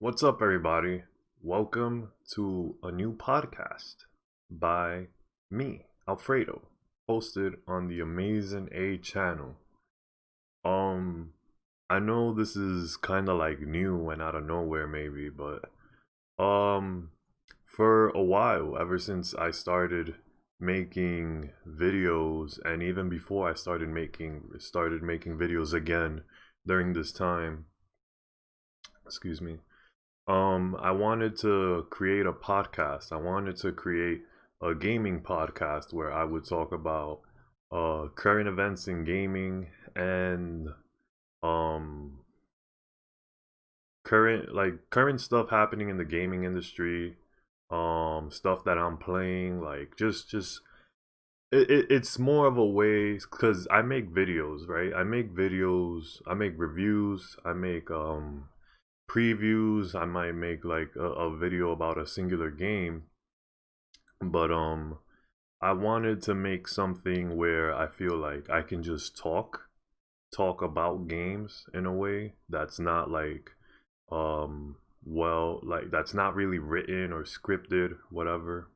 What's up, everybody? Welcome to a new podcast by me, Alfredo, hosted on the Amaazin A channel. Um, I know this is kind of like new and out of nowhere, maybe, but um, for a while, ever since I started making videos, and even before I started making videos again during this time, excuse me. I wanted to create a podcast. I wanted to create a gaming podcast where I would talk about current events in gaming and um current stuff happening in the gaming industry, stuff that I'm playing, like just it's more of a way because I make videos, right? I make videos, I make reviews, I make previews. I might make like a video about a singular game, but I wanted to make something where I feel like I can just talk about games in a way that's not like like that's not really written or scripted, whatever.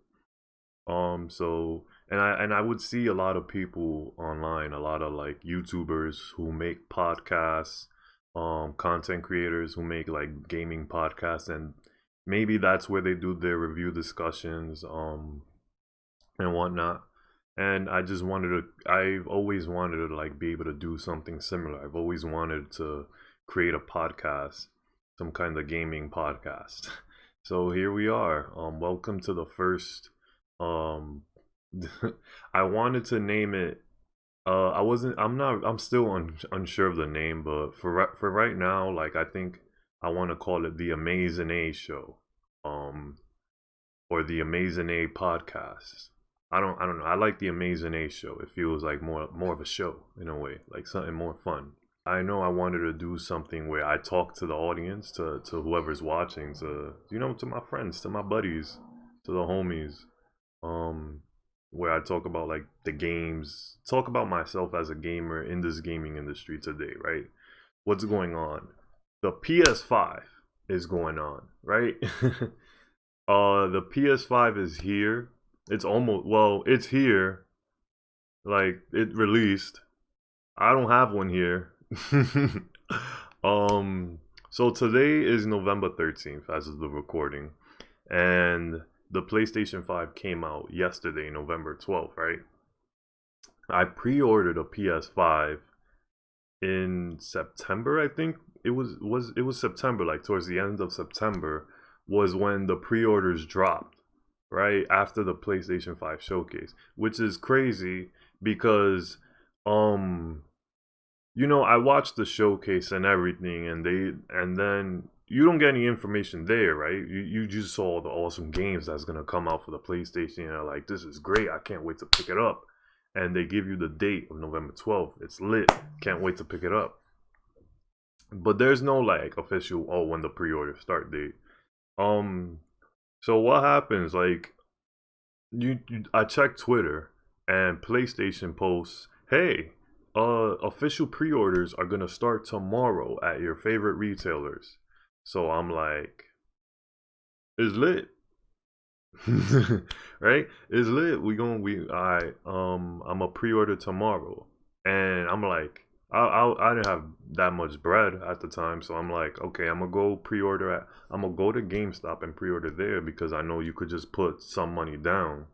And I would see a lot of people online, a lot of like YouTubers who make podcasts, content creators who make like gaming podcasts, and maybe that's where they do their review discussions, and whatnot. And I've always wanted to like be able to do something similar. I've always wanted to create a podcast, some kind of gaming podcast. So here we are. Welcome to the first um I wanted to name it I wasn't I'm still unsure of the name, but for right now, like I think I want to call it the Amaazin A show. Um or the Amaazin A podcast. I don't know. I like the Amaazin A show. It feels like more of a show in a way, like something more fun. I know I wanted to do something where I talk to the audience, to whoever's watching, to my friends, to my buddies, to the homies, um, where I talk about like the games, talk about myself as a gamer in this gaming industry today, right? What's going on? The PS5 is going on, right? The PS5 is here. It's here. Like it released. I don't have one here. um, so today is November 13th as of the recording, and the PlayStation 5 came out yesterday, November 12th, right? I pre-ordered a PS5 in September, I think. It was September, like towards the end of September was when the pre-orders dropped, right? After the PlayStation 5 showcase, which is crazy because um I watched the showcase and everything, and then you don't get any information there, right? You just saw the awesome games that's gonna come out for the PlayStation. And you're like, this is great. I can't wait to pick it up. And they give you the date of November 12th. It's lit. Can't wait to pick it up. But there's no like official when the pre-order start date. Um, so what happens? Like I checked Twitter and PlayStation posts, "Hey, official pre-orders are gonna start tomorrow at your favorite retailers." So I'm like, "It's lit." Right? It's lit. I'm a pre-order tomorrow. And I'm like, I didn't have that much bread at the time, so I'm like, okay, I'm gonna go to GameStop and pre-order there because I know you could just put some money down.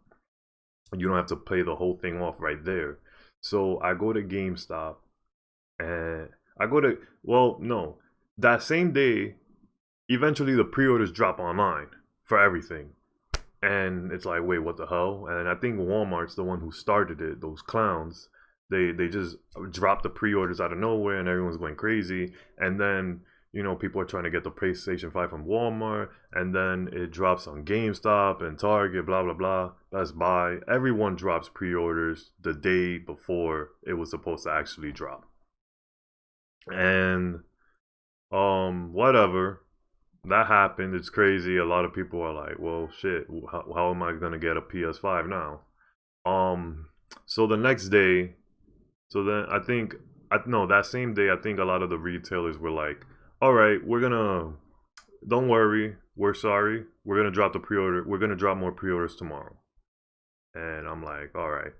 You don't have to pay the whole thing off right there. So I go to GameStop and I go to well, no, that same day, eventually the pre-orders drop online for everything. And it's like, wait, what the hell? And I think Walmart's the one who started it. Those clowns, they just dropped the pre-orders out of nowhere, and everyone's going crazy. And then people are trying to get the PlayStation 5 from Walmart, and then it drops on GameStop and Target, blah blah blah, Best Buy. Everyone drops pre-orders the day before it was supposed to actually drop. And whatever, that happened. It's crazy. A lot of people are like, well, shit, how am I going to get a PS5 now? Um, so the next day, so then no, that same day, I think a lot of the retailers were like, all right, we're going to, don't worry, we're sorry. We're gonna drop the pre-order. We're gonna drop more pre-orders tomorrow. And I'm like, all right.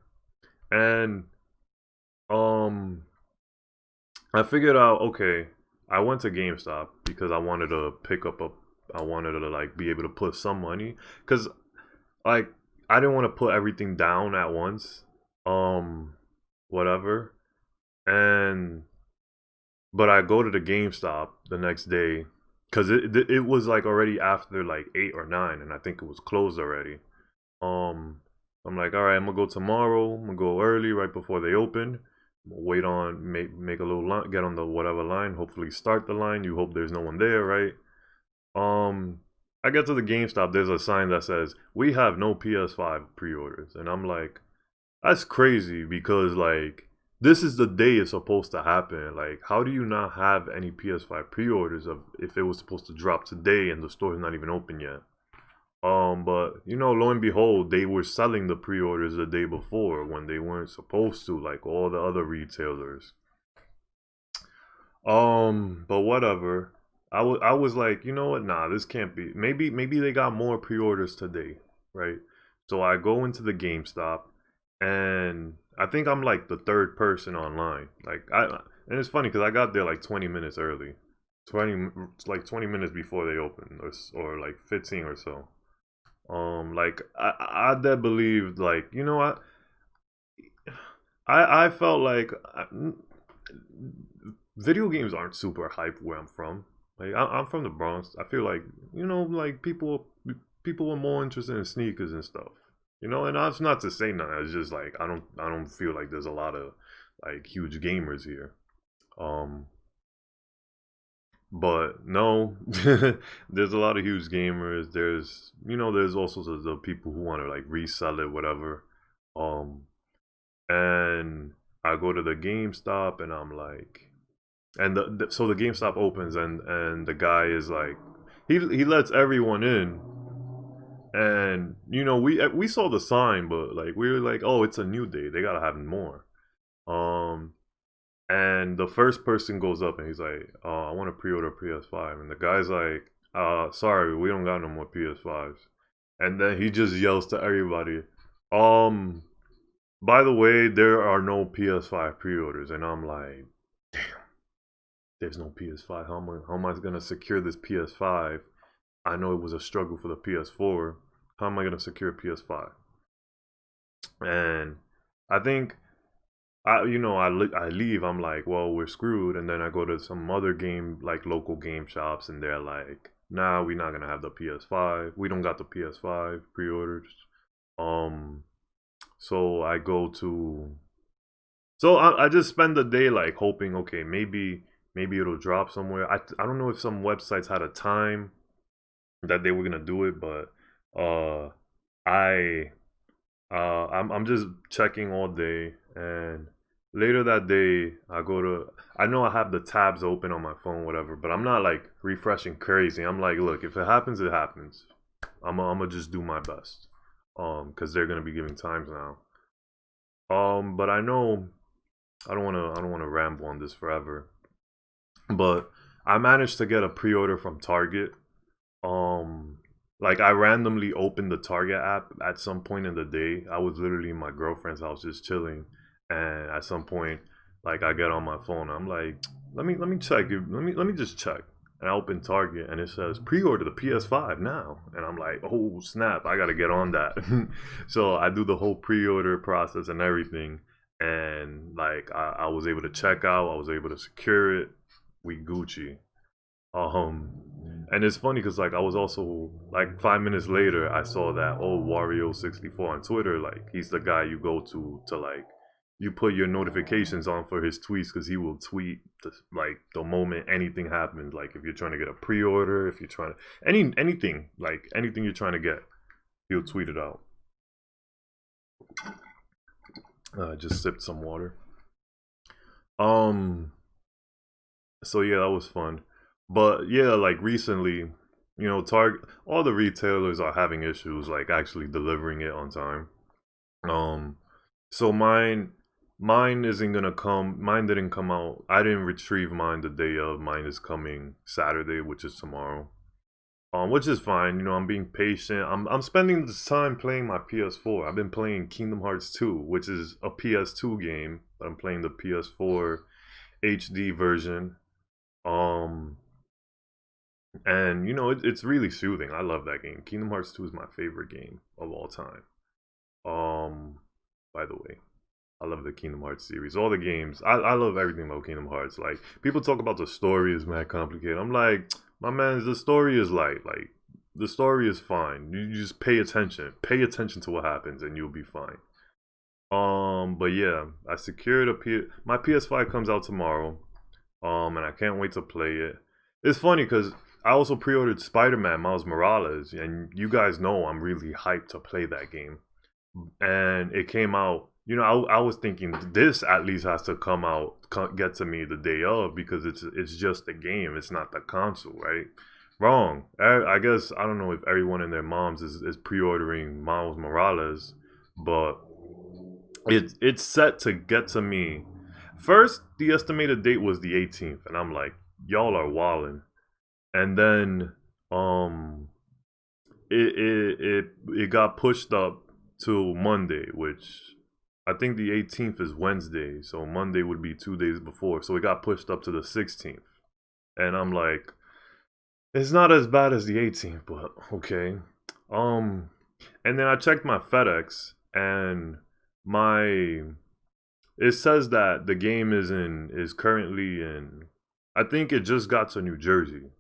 And um, I figured out, okay, I went to GameStop because I wanted to pick up a, I wanted to like be able to put some money, cause like I didn't want to put everything down at once. Um, whatever. And but I go to the GameStop the next day because it was like already after like 8 or 9, and I think it was closed already. Um, I'm like, all right, I'm gonna go tomorrow. I'm gonna go early, right before they open. Wait on, make a little line, get on the whatever line. Hopefully, start the line. You hope there's no one there, right? Um, I get to the GameStop. There's a sign that says we have no PS5 pre-orders, and I'm like, that's crazy because like this is the day it's supposed to happen. Like, how do you not have any PS5 pre-orders of if it was supposed to drop today and the store's not even open yet? But you know, lo and behold, they were selling the pre-orders the day before when they weren't supposed to, like all the other retailers. But whatever. I was like, you know what? Nah, this can't be. Maybe they got more pre-orders today, right? So I go into the GameStop, and I think I'm like the third person online. And it's funny because I got there like 20 minutes early, 20 minutes before they open, or like 15 or so. Like I did believe, like, you know what? I felt like video games aren't super hype where I'm from. Like I'm from the Bronx. I feel like, you know, like people are more interested in sneakers and stuff. You know, and that's not to say nothing. It's just like I don't feel like there's a lot of like huge gamers here. Um, but no, there's a lot of huge gamers. There's also the people who want to like resell it, whatever. Um, and I go to the GameStop and I'm like, and so the GameStop opens and the guy is like, he lets everyone in, and you know we saw the sign, but like we were like, oh, it's a new day, they gotta have more. Um, and the first person goes up and he's like, oh, I want to pre-order PS5, and the guy's like, sorry, we don't got no more PS5s, and then he just yells to everybody, um, by the way, there are no PS5 pre-orders, and I'm like, there's no PS5. How am I gonna secure this PS5? I know it was a struggle for the PS4. How am I gonna secure PS5? And I think I leave. I'm like, well, we're screwed. And then I go to some other game, like local game shops, and they're like, nah, we're not gonna have the PS5. We don't got the PS5 pre-orders. Um, so I go to So I just spend the day like hoping, okay, maybe it'll drop somewhere. I don't know if some websites had a time that they were gonna do it, but uh I I'm just checking all day, and later that day I know I have the tabs open on my phone, whatever, but I'm not like refreshing crazy. I'm like, look, if it happens, it happens. I'm gonna just do my best. Because they're gonna be giving times now. But I know I don't wanna ramble on this forever. But I managed to get a pre-order from Target. Um, like I randomly opened the Target app at some point in the day. I was literally in my girlfriend's house just chilling, and at some point, like I get on my phone. I'm like, let me check. Let me just check. And I open Target and it says pre-order the PS5 now, and I'm like, oh snap! I gotta get on that. So I do the whole pre-order process and everything, and like I was able to check out. I was able to secure it. We Gucci. Um, and it's funny because like I was also like 5 minutes later I saw that, oh, Wario 64 on Twitter, like he's the guy you go to like you put your notifications on for his tweets because he will tweet like the moment anything happens. Like if you're trying to get a pre-order, if you're trying to anything like anything you're trying to get, he'll tweet it out. Just sipped some water. Um, so yeah, that was fun. But yeah, like recently, Target, all the retailers are having issues like actually delivering it on time. Um, so mine isn't gonna come. Mine didn't come out. I didn't retrieve mine the day of. Mine is coming Saturday, which is tomorrow. which is fine. You know, I'm being patient. I'm spending this time playing my PS4. I've been playing Kingdom Hearts 2, which is a PS2 game, but I'm playing the PS4 HD version. Um, and you know, it's really soothing. I love that game. Kingdom Hearts 2 is my favorite game of all time. Um, by the way, I love the Kingdom Hearts series. All the games. I love everything about Kingdom Hearts. Like, people talk about the story is mad complicated. I'm like, my man, the story is light. Like, the story is fine. You just pay attention. Pay attention to what happens and you'll be fine. But yeah, I secured my PS5 comes out tomorrow. And I can't wait to play it. It's funny because I also pre-ordered Spider-Man Miles Morales, and you guys know I'm really hyped to play that game. And it came out. You know, I was thinking this at least has to come out, get to me the day of, because it's just the game. It's not the console, right? Wrong. I guess I don't know if everyone and their moms is pre-ordering Miles Morales, but it's set to get to me. First, the estimated date was the 18th, and I'm like, y'all are wildin'. And then it got pushed up to Monday, which I think the 18th is Wednesday, so Monday would be 2 days before. So it got pushed up to the 16th. And I'm like, it's not as bad as the 18th, but okay. And then I checked my FedEx, and my it says that the game is currently in, I think it just got to New Jersey.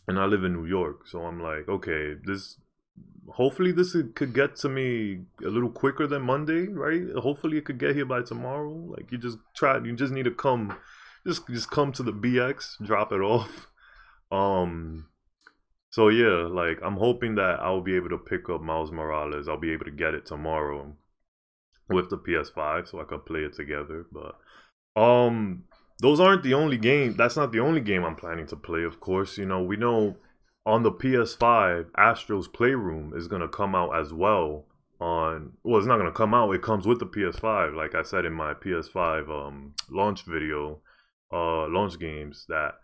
And I live in New York, so I'm like, okay, this hopefully this could get to me a little quicker than Monday, right? Hopefully it could get here by tomorrow. Like, you just need to come, just come to the BX, drop it off. Um, so yeah, like, I'm hoping that I'll be able to pick up Miles Morales. I'll be able to get it tomorrow with the PS5, so I could play it together. But those aren't the only game. That's not the only game I'm planning to play. Of course, you know, we know on the PS5, Astro's Playroom is gonna come out as well. Well, it's not gonna come out. It comes with the PS5, like I said in my PS5 launch video, launch games, that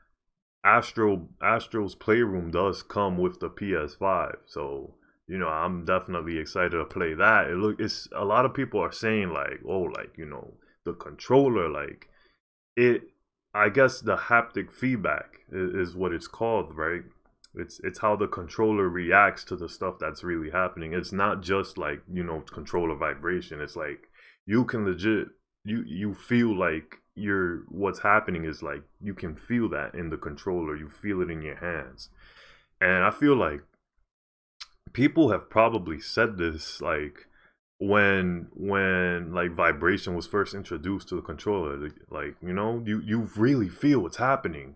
Astro's Playroom does come with the PS5. So, you know, I'm definitely excited to play that. It's a lot of people are saying like, oh, like, you know, the controller, like, it, I guess the haptic feedback is what it's called, right? It's how the controller reacts to the stuff that's really happening. It's not just like, you know, controller vibration. It's like you can legit, you feel like what's happening is like you can feel that in the controller. You feel it in your hands. And I feel like people have probably said this, like, when like vibration was first introduced to the controller, like, you know, you really feel what's happening.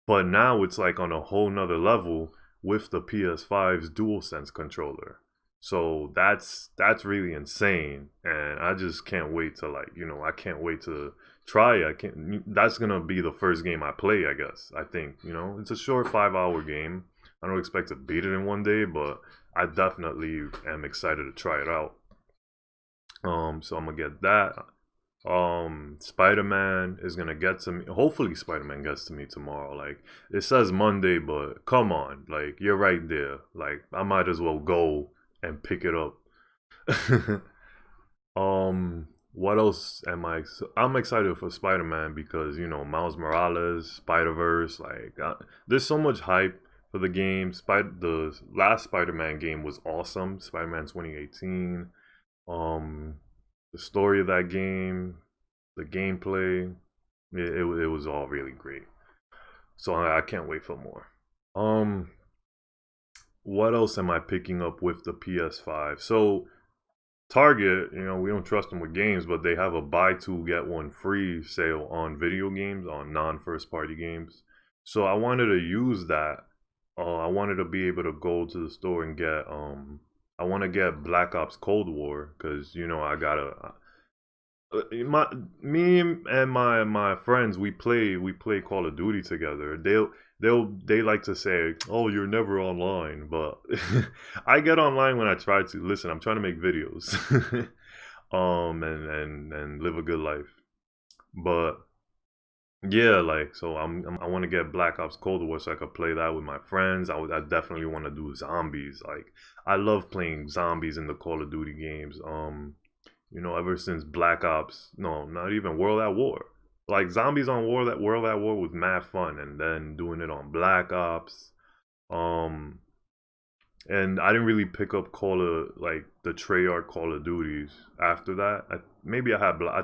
But now it's like on a whole nother level with the PS5's DualSense controller. So that's really insane, and I just can't wait to, like, you know, I can't wait to try it. I can't. That's gonna be the first game I play, I guess. I think, you know, it's a short 5 hour game. I don't expect to beat it in one day, but I definitely am excited to try it out. So I'm gonna get that. Spider-Man is gonna get to me. Hopefully Spider-Man gets to me tomorrow. Like, it says Monday, but come on, like, you're right there. Like, I might as well go and pick it up. What else am I'm excited for Spider-Man because, you know, Miles Morales, Spider-Verse, like, there's so much hype for the game. The last Spider-Man game was awesome, Spider-Man 2018. Um, the story of that game, the gameplay, it was all really great. So I can't wait for more. What else am I picking up with the PS5? So Target, you know, we don't trust them with games, but they have a buy two get one free sale on video games, on non-first party games. So I wanted to use that. I wanted to be able to go to the store and get I want to get Black Ops Cold War, because, you know, I gotta my me and my friends, we play Call of Duty together. They like to say, "Oh, you're never online," but I get online when I try to. Listen, I'm trying to make videos, and live a good life. But Yeah, like so I want to get Black Ops Cold War so I could play that with my friends. I definitely want to do zombies. Like I love playing zombies in the Call of Duty games. Ever since Black Ops, no, not even World at War. Like zombies on World at War was mad fun, and then doing it on Black Ops. Um, and I didn't really pick up Call of like the Treyarch Call of Duties after that. I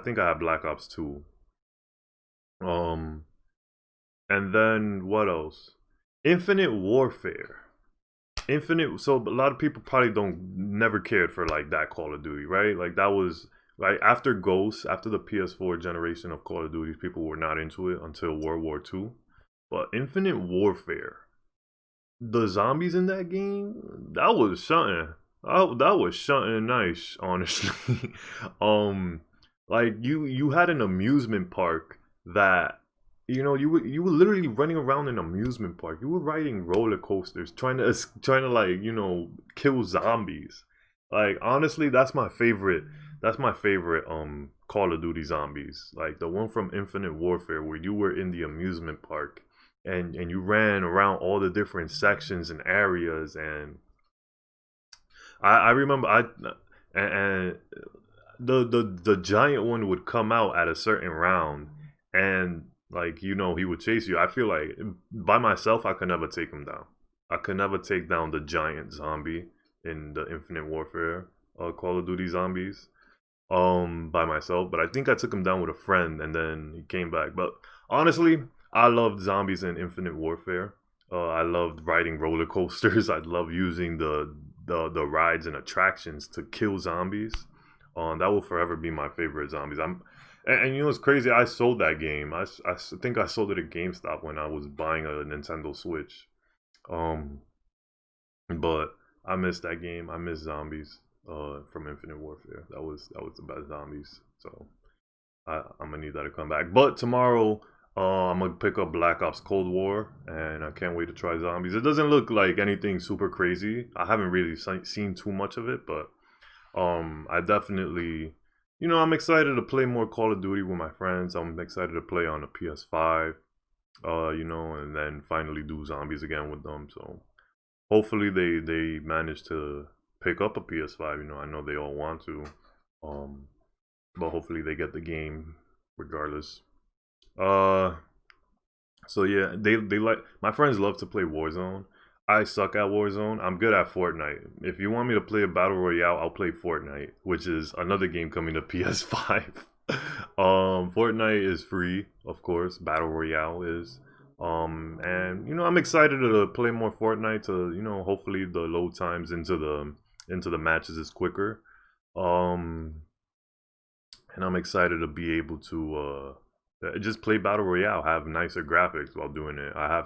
think I had Black Ops 2. Um, and then what else? Infinite Warfare. Infinite. So a lot of people probably don't never cared for like that Call of Duty, right? Like that was like after Ghost, after the PS4 generation of Call of Duty, people were not into it until World War II. But Infinite Warfare, the zombies in that game, that was something. Oh, that was something nice, honestly. um, like you had an amusement park that you were literally running around an amusement park. You were riding roller coasters, trying to like kill zombies. Like honestly, that's my favorite. That's my favorite Call of Duty zombies. Like the one from Infinite Warfare where you were in the amusement park and you ran around all the different sections and areas. And I remember and the giant one would come out at a certain round, and like he would chase you. I feel like by myself I could never take him down. I could never take down the giant zombie in the Infinite Warfare Call of Duty zombies by myself, but I think I took him down with a friend and then he came back. But honestly, I loved zombies in Infinite Warfare. I loved riding roller coasters. I love using the rides and attractions to kill zombies. That will forever be my favorite zombies. And you know what's crazy? I sold that game. I think I sold it at GameStop when I was buying a Nintendo Switch. Um, but I miss that game. I miss zombies. From Infinite Warfare. That was the best zombies. So I'm gonna need that to come back. But tomorrow, I'm gonna pick up Black Ops Cold War, and I can't wait to try zombies. It doesn't look like anything super crazy. I haven't really seen too much of it, but I definitely, I'm excited to play more Call of Duty with my friends. I'm excited to play on the PS5, and then finally do zombies again with them. So hopefully they manage to pick up a PS5. I know they all want to, um, but hopefully they get the game regardless. Uh, so yeah, they like my friends love to play Warzone. I suck at Warzone. I'm good at Fortnite. If you want me to play a battle royale, I'll play Fortnite, which is another game coming to PS5. Fortnite is free, of course. Battle royale is. And I'm excited to play more Fortnite. To hopefully the load times into the matches is quicker. Um, and I'm excited to be able to just play battle royale, have nicer graphics while doing it. I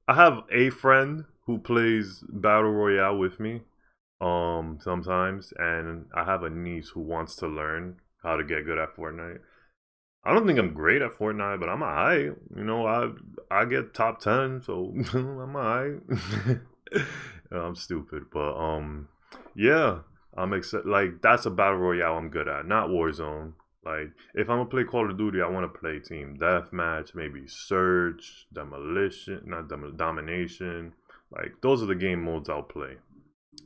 have a friend who plays battle royale with me sometimes, and I have a niece who wants to learn how to get good at Fortnite. I don't think I'm great at Fortnite, but I'm alright. I get top 10, so I'm alright. I'm stupid, but yeah, I'm excited. Like that's a battle royale I'm good at, not Warzone. Like if I'm gonna play Call of Duty, I want to play team deathmatch, maybe Surge, Demolition, not Domination. Like those are the game modes I'll play.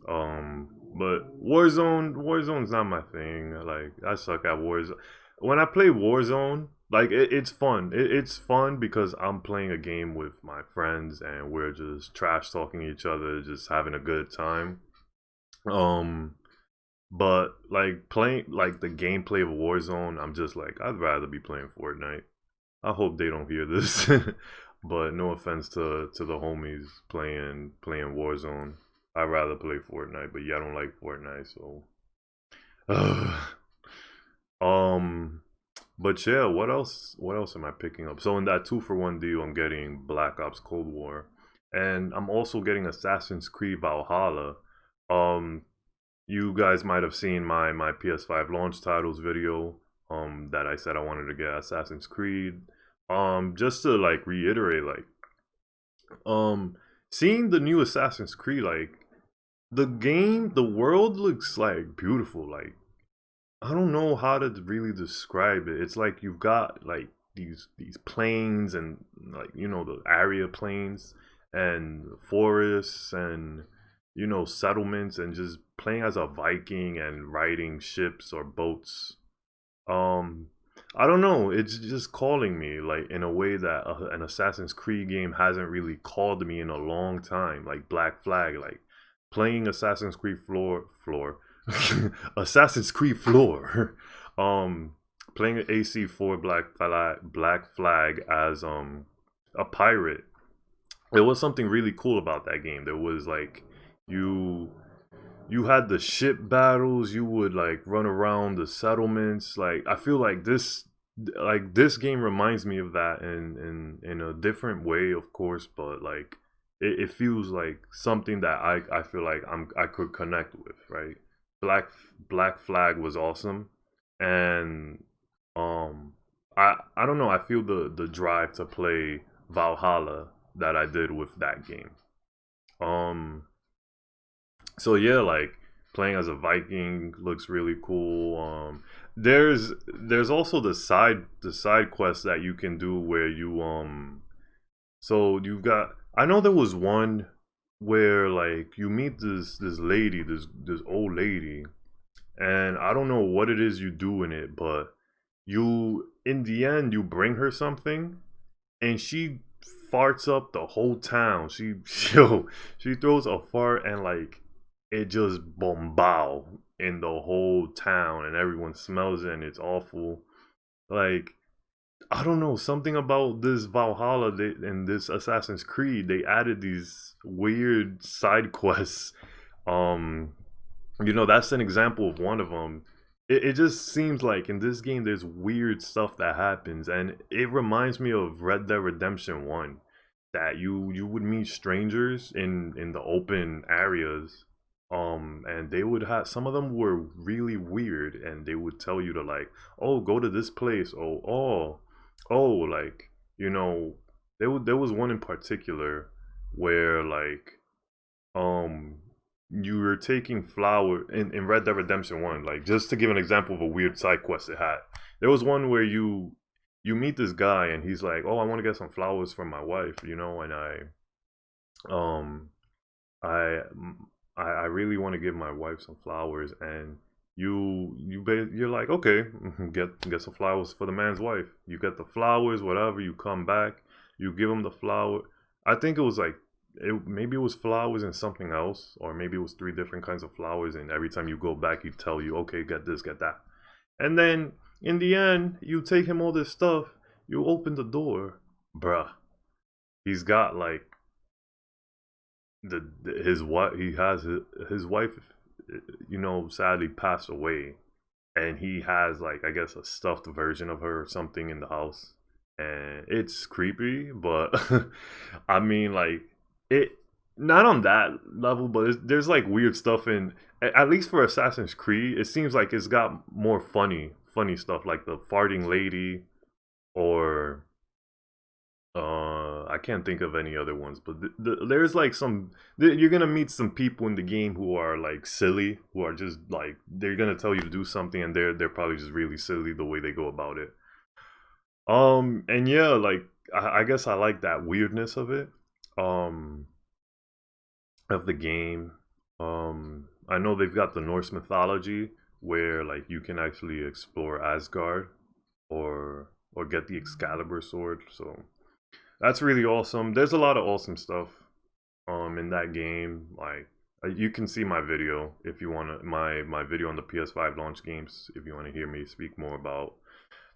But Warzone's not my thing. Like I suck at Warzone. When I play Warzone, like it's fun. It's fun because I'm playing a game with my friends and we're just trash talking each other, just having a good time. Um, but like playing like the gameplay of Warzone, I'm just like I'd rather be playing Fortnite. I hope they don't hear this. But no offense to the homies playing Warzone. I'd rather play Fortnite, but yeah, I don't like Fortnite, so um but yeah, what else am I picking up? So in that 2-for-1 deal, I'm getting Black Ops Cold War. And I'm also getting Assassin's Creed Valhalla. Um you guys might have seen my PS5 launch titles video that I said I wanted to get Assassin's Creed. Just to like reiterate, like seeing the new Assassin's Creed, like the world looks like beautiful. Like I don't know how to really describe it. It's like you've got like these plains and like the area plains and forests and settlements and just playing as a Viking and riding ships or boats. um I don't know, it's just calling me like in a way that an Assassin's Creed game hasn't really called me in a long time, like Black Flag. Like playing Assassin's Creed floor Assassin's Creed floor playing AC4 Black Flag as a pirate. There was something really cool about that game. There was like you you had the ship battles, you would like run around the settlements. Like I feel like this game reminds me of that in a different way, of course, but like it feels like something that I feel like I could connect with, right? Black Black Flag was awesome. And um I don't know, I feel the drive to play Valhalla that I did with that game. Um so yeah, like playing as a Viking looks really cool. There's also the side quest that you can do where you so you've got, I know there was one where like you meet this lady, this old lady, and I don't know what it is you do in it, but you in the end you bring her something and she farts up the whole town. She throws a fart and like it just bombao in the whole town and everyone smells it and it's awful. Like I don't know, something about this Valhalla and this Assassin's Creed, they added these weird side quests. Um, that's an example of one of them. It just seems like in this game there's weird stuff that happens, and it reminds me of Red Dead Redemption 1, that you would meet strangers in the open areas, and they would have, some of them were really weird, and they would tell you to like, oh, go to this place, oh, like there was one in particular where like um you were taking flower in Red Dead Redemption 1, like just to give an example of a weird side quest it had. There was one where you meet this guy and he's like, oh, I want to get some flowers for my wife, and um I I really want to give my wife some flowers, and you're like, okay, get some flowers for the man's wife. You get the flowers, whatever. You come back, you give him the flower. I think it was like maybe it was flowers and something else, or maybe it was three different kinds of flowers. And every time you go back, he tell you, okay, get this, get that. And then in the end, you take him all this stuff. You open the door, bruh. He's got like his wife. He has his wife, sadly passed away, and he has like, I guess, a stuffed version of her or something in the house, and it's creepy. But I mean, like it not on that level, but there's like weird stuff in, at least for Assassin's Creed. It seems like it's got more funny stuff, like the farting lady, or I can't think of any other ones, but there's like you're gonna meet some people in the game who are like silly, who are just like, they're gonna tell you to do something, and they're probably just really silly the way they go about it. And yeah, like I guess I like that weirdness of it, um, of the game. I know they've got the Norse mythology where like you can actually explore Asgard, or get the Excalibur sword, so that's really awesome. There's a lot of awesome stuff in that game. Like you can see my video if you want to, my video on the PS5 launch games, if you want to hear me speak more about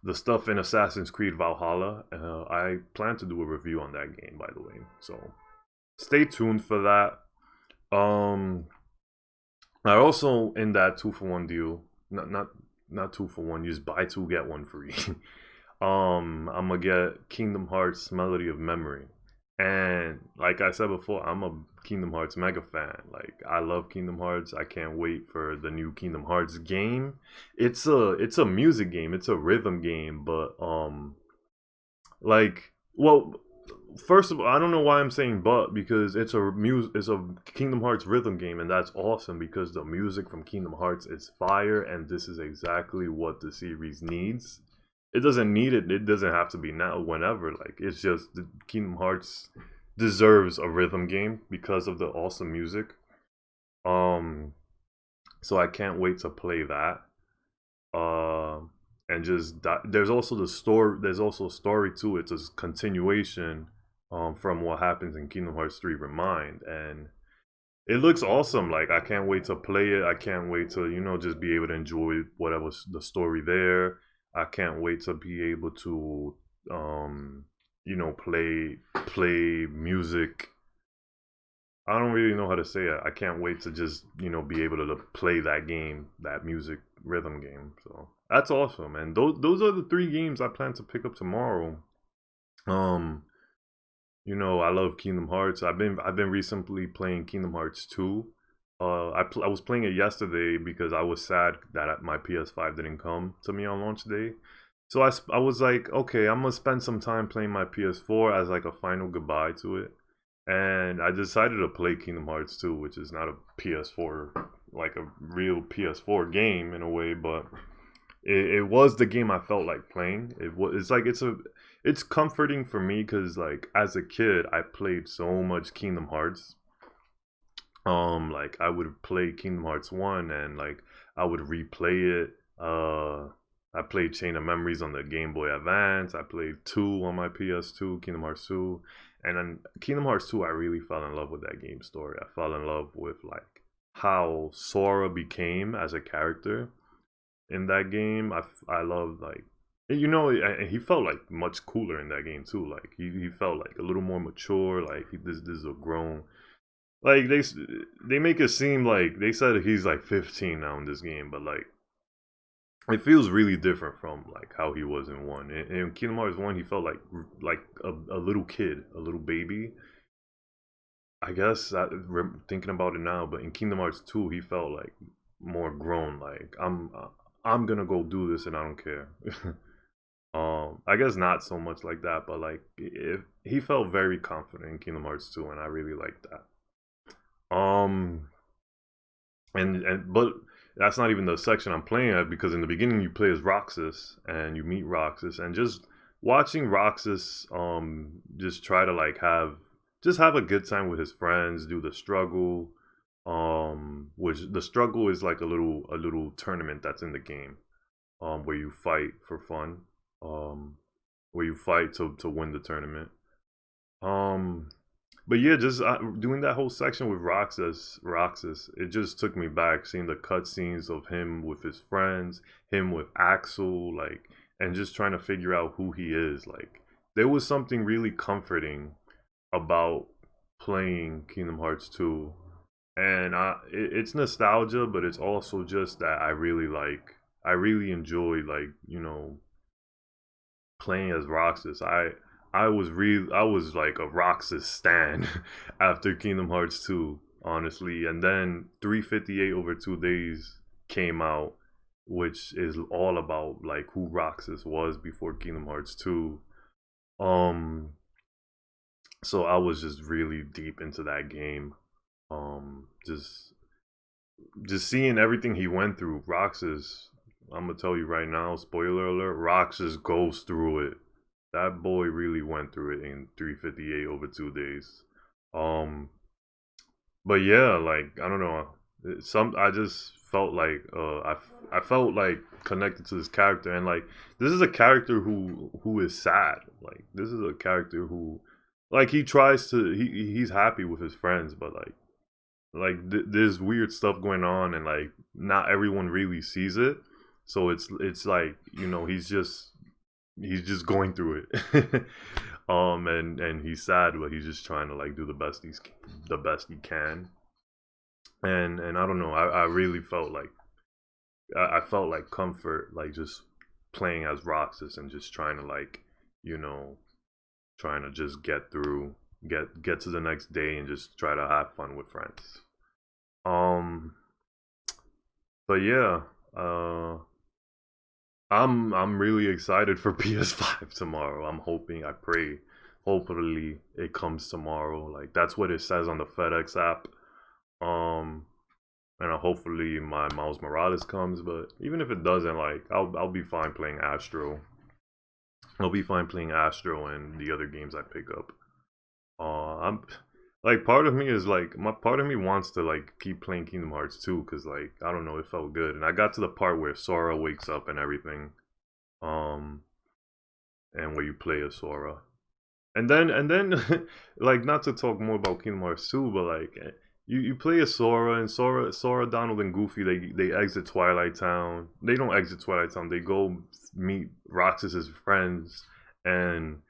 the stuff in Assassin's Creed Valhalla. I plan to do a review on that game, by the way, so stay tuned for that. I also, in that 2-for-1 deal, not 2-for-1, you just buy two get one free. I'm gonna get Kingdom Hearts Melody of Memory. And like I said before, I'm a Kingdom Hearts mega fan. Like I love Kingdom Hearts. I can't wait for the new Kingdom Hearts game. It's a music game, it's a rhythm game, but like, well, first of all, I don't know why I'm saying but, because it's a Kingdom Hearts rhythm game, and that's awesome because the music from Kingdom Hearts is fire, and this is exactly what the series needs. it doesn't need it. It doesn't have to be now. Whenever, like, it's just the Kingdom Hearts deserves a rhythm game because of the awesome music. Um, so I can't wait to play that. Uh, and just there's also the story. There's also a story to it. It's a continuation from what happens in Kingdom Hearts 3 Remind, and it looks awesome. Like, I can't wait to play it. I can't wait to, just be able to enjoy whatever's the story there. I can't wait to be able to play music. I don't really know how to say it. I can't wait to just, be able to play that game, that music rhythm game. So that's awesome. And those are the three games I plan to pick up tomorrow. Um, I love Kingdom Hearts. I've been recently playing Kingdom Hearts 2. I was playing it yesterday because I was sad that my PS5 didn't come to me on launch day. So I was like, okay, I'm gonna spend some time playing my PS4 as like a final goodbye to it. And I decided to play Kingdom Hearts 2, which is not a PS4, like a real PS4 game in a way, but it was the game I felt like playing. It's comforting for me because, like, as a kid I played so much Kingdom Hearts. Like, I would play Kingdom Hearts 1 and, like, I would replay it. I played Chain of Memories on the Game Boy Advance. I played 2 on my PS2, Kingdom Hearts 2. And then Kingdom Hearts 2, I really fell in love with that game story. I fell in love with, like, how Sora became as a character in that game. I love, like, he felt like much cooler in that game too. Like, he felt like a little more mature. Like, this is a grown. Like, they make it seem like they said he's like 15 now in this game, but, like, it feels really different from, like, how he was in one. In Kingdom Hearts 1, he felt like a little kid, a little baby. I guess thinking about it now, but in Kingdom Hearts 2, he felt like more grown. Like, I'm gonna go do this and I don't care. I guess not so much like that, but, like, if he felt very confident in Kingdom Hearts 2, and I really liked that. Um, and but that's not even the section I'm playing at, because in the beginning you play as Roxas and you meet Roxas, and just watching Roxas just try to, like, have a good time with his friends, do the struggle, which the struggle is like a little tournament that's in the game, where you fight for fun, um where you fight to win the tournament. um but yeah, just doing that whole section with Roxas, it just took me back, seeing the cutscenes of him with his friends, him with Axel, like, and just trying to figure out who he is. Like, there was something really comforting about playing Kingdom Hearts 2, and it's nostalgia, but it's also just that I really enjoy, like, playing as Roxas. I was like a Roxas stan after Kingdom Hearts 2, honestly. And then 358 over 2 days came out, which is all about, like, who Roxas was before Kingdom Hearts 2. Um so I was just really deep into that game. Just seeing everything he went through. Roxas, I'm gonna tell you right now, spoiler alert, Roxas goes through it. That boy really went through it in 358 over 2 days. Um, but yeah, like, I don't know. I just felt like I felt like connected to this character, and, like, this is a character who is sad. Like, this is a character who, like, he tries to he's happy with his friends, but, there's weird stuff going on, and, like, not everyone really sees it. So it's like, he's just going through it. And he's sad, but he's just trying to, like, do the best he can. And I don't know, I really felt like I felt like comfort, like, just playing as Roxas and just trying to, like, you know trying to just get to the next day and just try to have fun with friends. um but yeah, I'm really excited for PS5 tomorrow. I pray, hopefully it comes tomorrow. Like, that's what it says on the FedEx app. Um, and hopefully my Miles Morales comes. But even if it doesn't, like, I'll be fine playing Astro. I'll be fine playing Astro and the other games I pick up. I'm like, part of me is like, my part of me wants to like keep playing Kingdom Hearts 2 because like I don't know, it felt good, and I got to the part where Sora wakes up and everything, um, and where you play as Sora, and then like, not to talk more about Kingdom Hearts 2, but like, you play as Sora, and Sora, Donald, and Goofy, they exit Twilight Town. They don't exit Twilight Town. They go meet Roxas's friends, and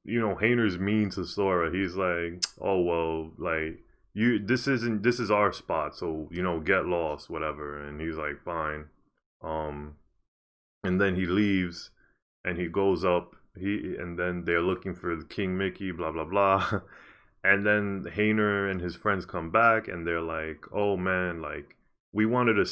you know, Hayner's mean to Sora. He's like, oh well, like, you, this is our spot, so you know, get lost, whatever. And he's like, fine. Um, and then he leaves, and he goes up. And then they're looking for the King Mickey, blah blah blah. And then Hayner and his friends come back, and they're like, oh man, like, we wanted to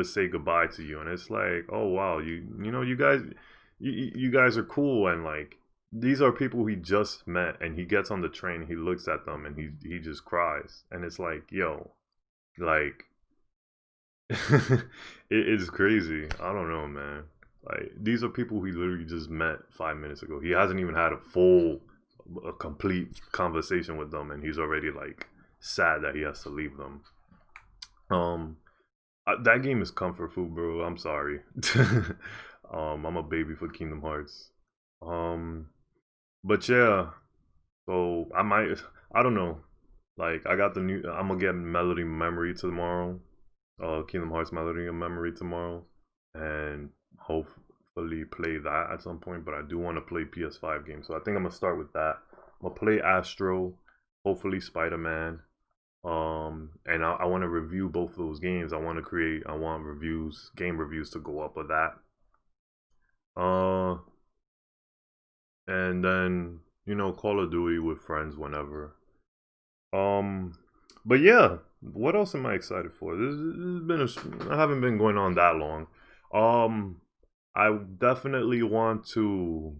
say goodbye to you. And it's like, oh wow, you know, you guys are cool, and like, these are people he just met. And he gets on the train, he looks at them, and he just cries. And it's like, yo, like, it is crazy. I don't know, man. Like, these are people he literally just met 5 minutes ago. He hasn't even had a complete conversation with them, and he's already like sad that he has to leave them. Um, that game is comfort food, bro. I'm sorry. I'm a baby for Kingdom Hearts. Um, but yeah, so I don't know. Like, I got the new. I'm gonna get Melody Memory tomorrow. Kingdom Hearts Melody and Memory tomorrow, and hopefully play that at some point. But I do want to play PS5 games, so I think I'm gonna start with that. I'm gonna play Astro, hopefully Spider-Man. And I want to review both of those games. I want reviews, game reviews to go up with that. Uh, and then, you know, Call of Duty with friends whenever. Um, but yeah, what else am I excited for? This has been I haven't been going on that long. Um, I definitely want to.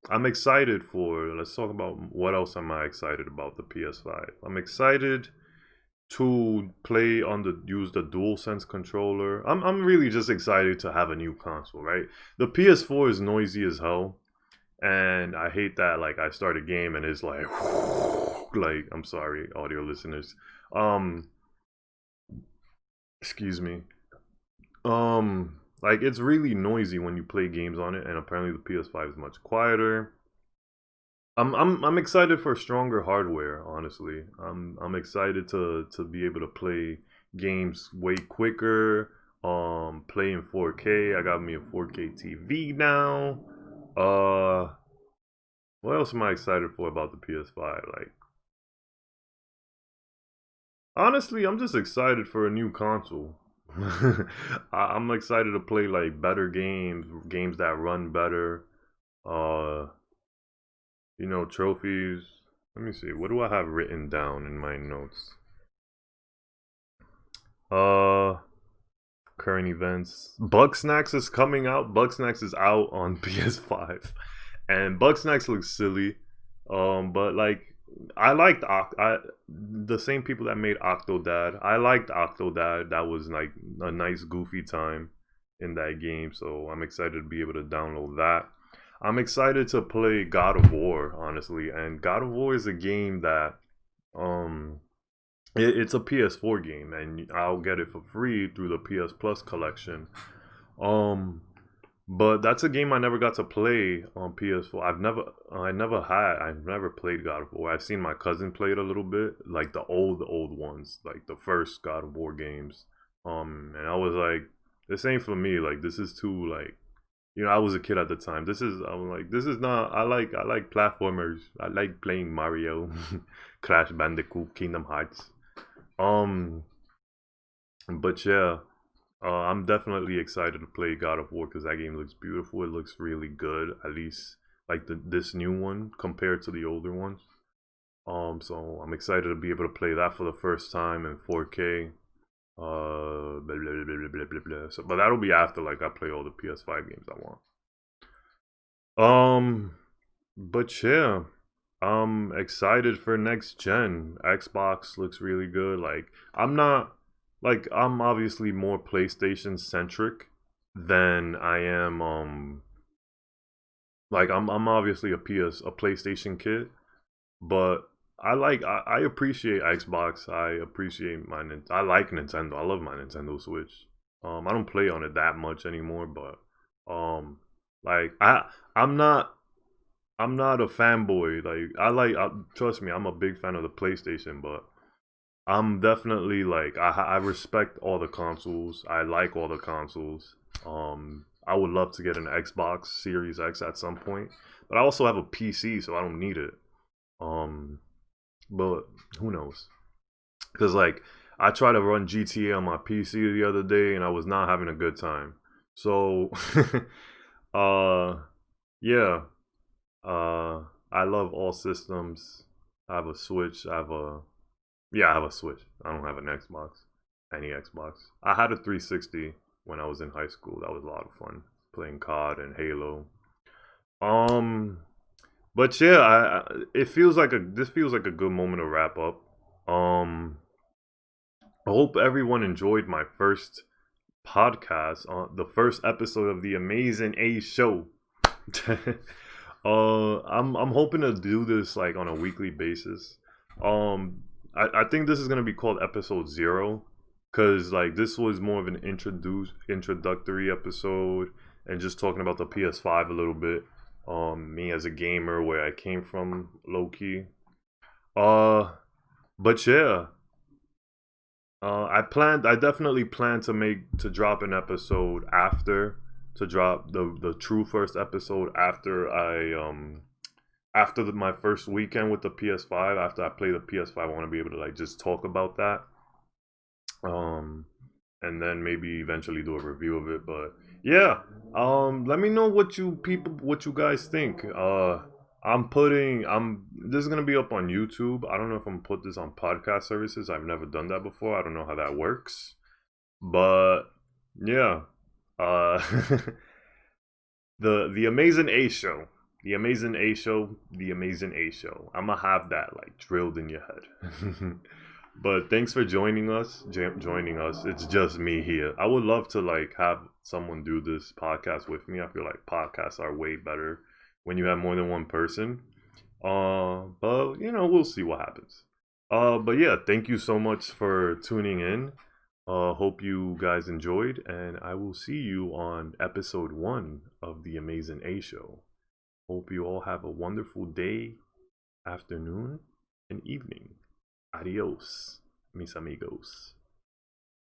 I'm excited for. Let's talk about what else am I excited about the PS5. I'm excited to play on the use the DualSense controller. I'm really just excited to have a new console, right? The PS4 is noisy as hell, and I hate that. Like, I start a game and it's like, like, I'm sorry, audio listeners. Um, excuse me. Like, it's really noisy when you play games on it, and apparently the PS5 is much quieter. I'm excited for stronger hardware. Honestly, I'm excited to be able to play games way quicker. Play in 4K. I got me a 4K TV now. Uh, what else am I excited for about the PS5? Like, honestly, I'm just excited for a new console. I'm excited to play like better games, games that run better. Uh, you know, trophies. Let me see. What do I have written down in my notes? Uh, Current events. Bugsnax is coming out. Bugsnax is out on PS5, and Bugsnax looks silly. But like, I liked the same people that made Octodad. I liked Octodad. That was like a nice goofy time in that game. So I'm excited to be able to download that. I'm excited to play God of War, honestly. And God of War is a game that um it's a PS4 game, and I'll get it for free through the PS Plus collection. Um, but that's a game I never got to play on PS4. I've never played God of War. I've seen my cousin play it a little bit, like the old ones, like the first God of War games. And I was like, this ain't for me. Like, this is too, like, you know, I was a kid at the time. I'm like, this is not. I like platformers. I like playing Mario, Crash Bandicoot, Kingdom Hearts. Um, but yeah, I'm definitely excited to play God of War because that game looks beautiful. It looks really good, at least like this new one compared to the older ones. So I'm excited to be able to play that for the first time in 4K. Blah, blah, blah, blah, blah, blah. So, but that'll be after like I play all the PS5 games I want. But yeah, I'm excited for next gen. Xbox looks really good. Like, I'm not like, I'm obviously more PlayStation centric than I am Like I'm obviously a PlayStation kid, but I appreciate Xbox. I appreciate I like Nintendo. I love my Nintendo Switch. I don't play on it that much anymore, but um like I'm not I'm not a fanboy. Like trust me, I'm a big fan of the PlayStation, but I'm definitely like I respect all the consoles. I like all the consoles. I would love to get an Xbox Series X at some point, but I also have a PC, so I don't need it. Um, but who knows? Because like I tried to run GTA on my PC the other day, and I was not having a good time. So, uh, yeah, uh, I love all systems. I have a Switch. I have a Switch. I don't have an Xbox. Any Xbox. I had a 360 when I was in high school. That was a lot of fun playing COD and Halo. Um, but yeah, it feels like a this feels like a good moment to wrap up. Um, I hope everyone enjoyed my first podcast on the first episode of the Amazing A show. I'm hoping to do this like on a weekly basis. I think this is gonna be called episode 0, because like this was more of an introductory episode and just talking about the PS5 a little bit. Me as a gamer, where I came from, low key. Uh, but yeah, I definitely plan to drop an episode after to drop the true first episode after my first weekend with the PS5. After I play the PS5, I want to be able to like just talk about that. Um, and then maybe eventually do a review of it. But yeah, let me know what you guys think. I'm this is gonna be up on YouTube. I don't know if I'm gonna put this on podcast services. I've never done that before. I don't know how that works. But yeah. Uh the Amazing A show. The Amazing A show, the Amazing A show. I'm gonna have that like drilled in your head. But thanks for joining us. It's just me here. I would love to like have someone do this podcast with me. I feel like podcasts are way better when you have more than one person. But you know, we'll see what happens. But yeah, thank you so much for tuning in. Hope you guys enjoyed, and I will see you on episode 1 of the Amazing A Show. Hope you all have a wonderful day, afternoon, and evening. Adios, mis amigos.